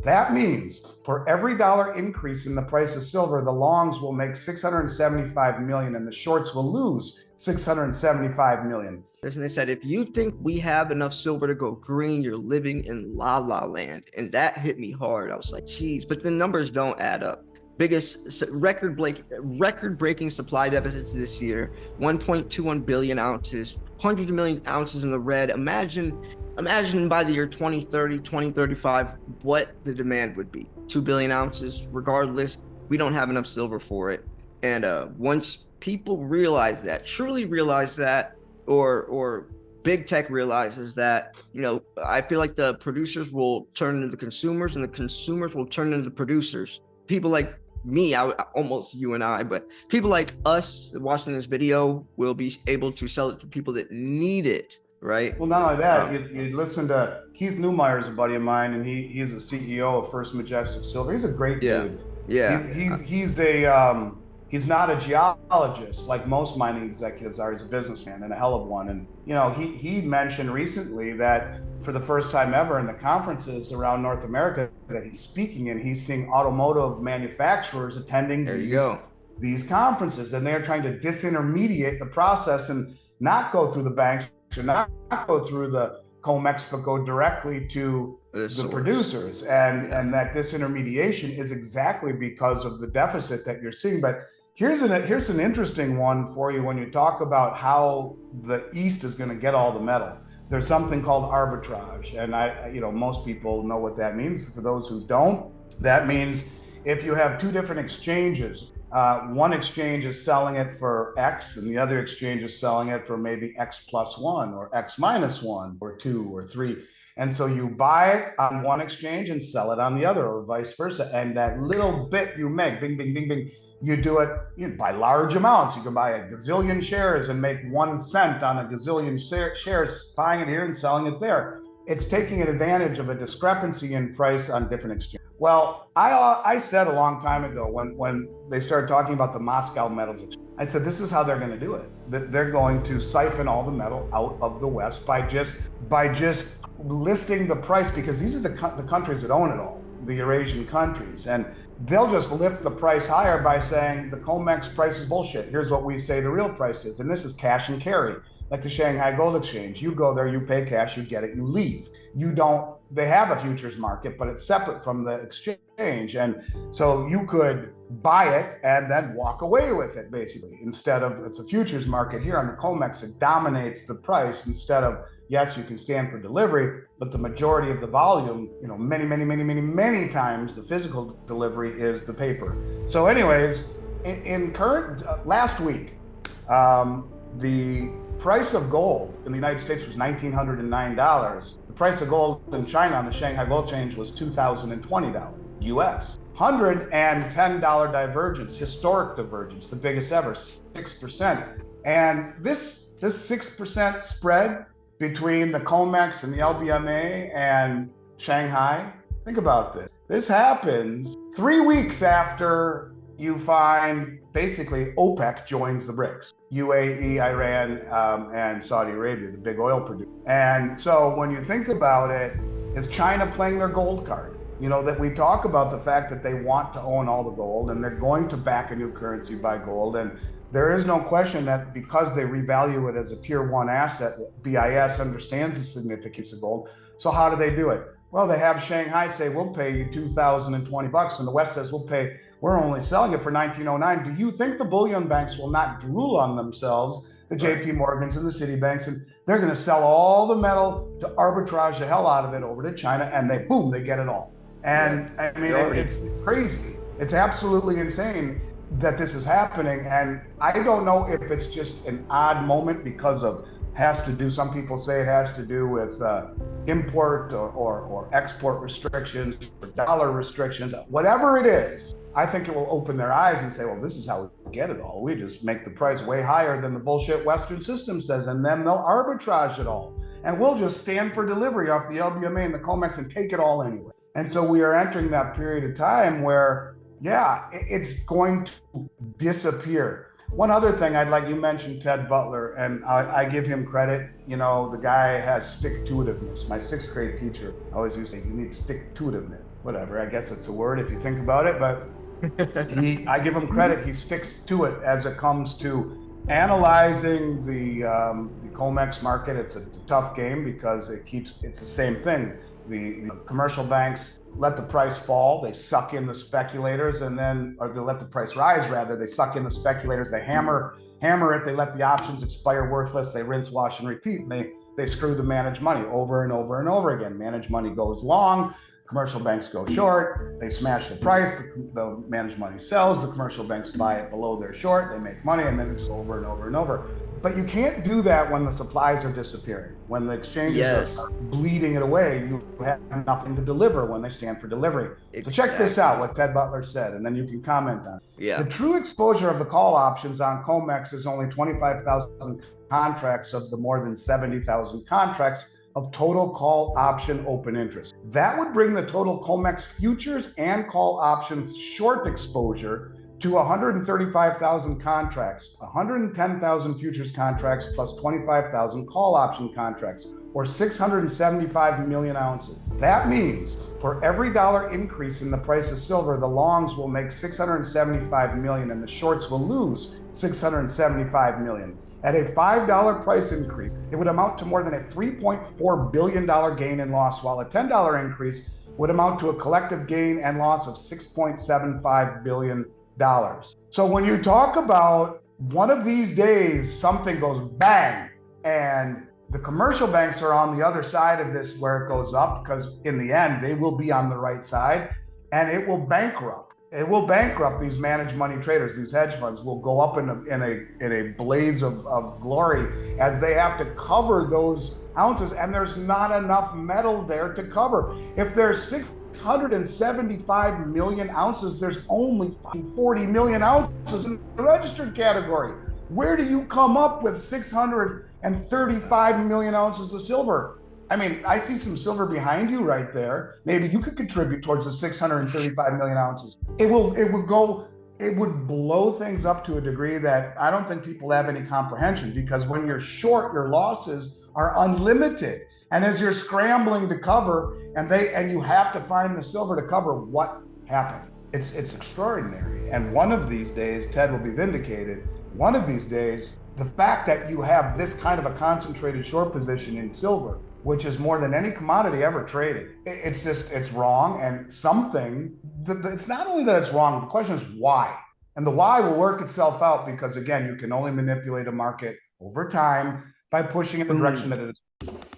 That means for every dollar increase in the price of silver, the longs will make 675 million and the shorts will lose 675 million. And they said, if you think we have enough silver to go green, you're living in la la land. And that hit me hard. I was like, geez, but the numbers don't add up. Biggest record-breaking supply deficits this year, 1.21 billion ounces, 100 million ounces in the red. Imagine by the year 2030, 2035, what the demand would be. 2 billion ounces, regardless, we don't have enough silver for it. And once people realize that, truly realize that, or big tech realizes that, I feel like the producers will turn into the consumers and the consumers will turn into the producers. People like me, almost you and I, but people like us watching this video will be able to sell it to people that need it, right? Well, not only that, you listen to Keith Neumeyer's a buddy of mine, and he's a CEO of First Majestic Silver. He's a great dude. Yeah. He's not a geologist like most mining executives are. He's a businessman and a hell of one. And he mentioned recently that for the first time ever in the conferences around North America that he's speaking in, he's seeing automotive manufacturers attending these conferences, and they're trying to disintermediate the process and not go through the banks, or not go through the COMEX, but go directly to the producers. And that disintermediation is exactly because of the deficit that you're seeing. But here's an interesting one for you when you talk about how the East is going to get all the metal. There's something called arbitrage, and most people know what that means. For those who don't, that means if you have two different exchanges, one exchange is selling it for X and the other exchange is selling it for maybe X plus 1 or X minus 1 or 2 or 3. And so you buy it on one exchange and sell it on the other, or vice versa. And that little bit you make, bing, bing, bing, bing, you do it by large amounts. You can buy a gazillion shares and make 1 cent on a gazillion shares, buying it here and selling it there. It's taking advantage of a discrepancy in price on different exchanges. Well, I said a long time ago when they started talking about the Moscow metals exchange, I said, this is how they're going to do it. They're going to siphon all the metal out of the West by just listing the price, because these are the countries that own it all, the Eurasian countries. And they'll just lift the price higher by saying the COMEX price is bullshit. Here's what we say the real price is. And this is cash and carry, like the Shanghai Gold Exchange. You go there, you pay cash, you get it, you leave. They have a futures market, but it's separate from the exchange. And so you could buy it and then walk away with it, basically. Instead of, it's a futures market here on the COMEX, it dominates the price. Instead of, yes, you can stand for delivery, but the majority of the volume, many times the physical delivery is the paper. So anyways, in current, last week, the price of gold in the United States was $1,909. The price of gold in China on the Shanghai Gold Exchange was $2,020 US. $110 divergence, historic divergence, the biggest ever, 6%. And this 6% spread between the COMEX and the LBMA and Shanghai, think about this. This happens 3 weeks after you find basically OPEC joins the BRICS. UAE, Iran, and Saudi Arabia, the big oil producers. And so when you think about it, is China playing their gold card? That we talk about the fact that they want to own all the gold and they're going to back a new currency by gold. And there is no question that because they revalue it as a tier 1 asset, BIS understands the significance of gold. So how do they do it? Well, they have Shanghai say, we'll pay you $2,020, and the West says, we're only selling it for $1,909. Do you think the bullion banks will not drool on themselves, the JP Morgans and the Citibanks, and they're going to sell all the metal to arbitrage the hell out of it over to China, and they get it all. And it's crazy. It's absolutely insane that this is happening. And I don't know if it's just an odd moment because of, some people say it has to do with import or export restrictions or dollar restrictions, whatever it is. I think it will open their eyes and say, well, this is how we get it all. We just make the price way higher than the bullshit Western system says, and then they'll arbitrage it all. And we'll just stand for delivery off the LBMA and the COMEX and take it all anyway. And so we are entering that period of time where, it's going to disappear. One other thing you mentioned Ted Butler, and I give him credit. The guy has stick-to-itiveness. My 6th grade teacher always used to say, you need stick-to-itiveness. whatever, I guess it's a word if you think about it, but I give him credit. He sticks to it as it comes to analyzing the COMEX market. It's a tough game because it's the same thing. The commercial banks let the price fall, they suck in the speculators, and then, or they let the price rise rather, they suck in the speculators, they hammer it, they let the options expire worthless, they rinse, wash, and repeat, and they screw the managed money over and over and over again. Managed money goes long, commercial banks go short, they smash the price, the managed money sells, the commercial banks buy it below their short, they make money, and then it's over and over and over. But you can't do that when the supplies are disappearing. When the exchanges are bleeding it away, you have nothing to deliver when they stand for delivery. So check this out, what Ted Butler said, and then you can comment on it. The true exposure of the call options on COMEX is only 25,000 contracts of the more than 70,000 contracts of total call option open interest. That would bring the total COMEX futures and call options short exposure to 135,000 contracts, 110,000 futures contracts plus 25,000 call option contracts, or 675 million ounces. That means for every dollar increase in the price of silver, the longs will make 675 million and the shorts will lose 675 million. At a $5 price increase, it would amount to more than a $3.4 billion gain and loss, while a $10 increase would amount to a collective gain and loss of $6.75 billion. So when you talk about one of these days, something goes bang, and the commercial banks are on the other side of this where it goes up, because in the end, they will be on the right side, and it will bankrupt. It will bankrupt these managed money traders. These hedge funds will go up in a blaze of glory as they have to cover those ounces, and there's not enough metal there to cover. If there's 675 million ounces, there's only 40 million ounces in the registered category. Where do you come up with 635 million ounces of silver? I mean, I see some silver behind you right there. Maybe you could contribute towards the 635 million ounces. It would blow things up to a degree that I don't think people have any comprehension, because when you're short, your losses are unlimited. And as you're scrambling to cover, and you have to find the silver to cover, what happened? It's extraordinary. And one of these days, Ted will be vindicated. One of these days, the fact that you have this kind of a concentrated short position in silver, which is more than any commodity ever traded, it's wrong. And it's not only that it's wrong, the question is why. And the why will work itself out, because again, you can only manipulate a market over time by pushing in the direction that it is.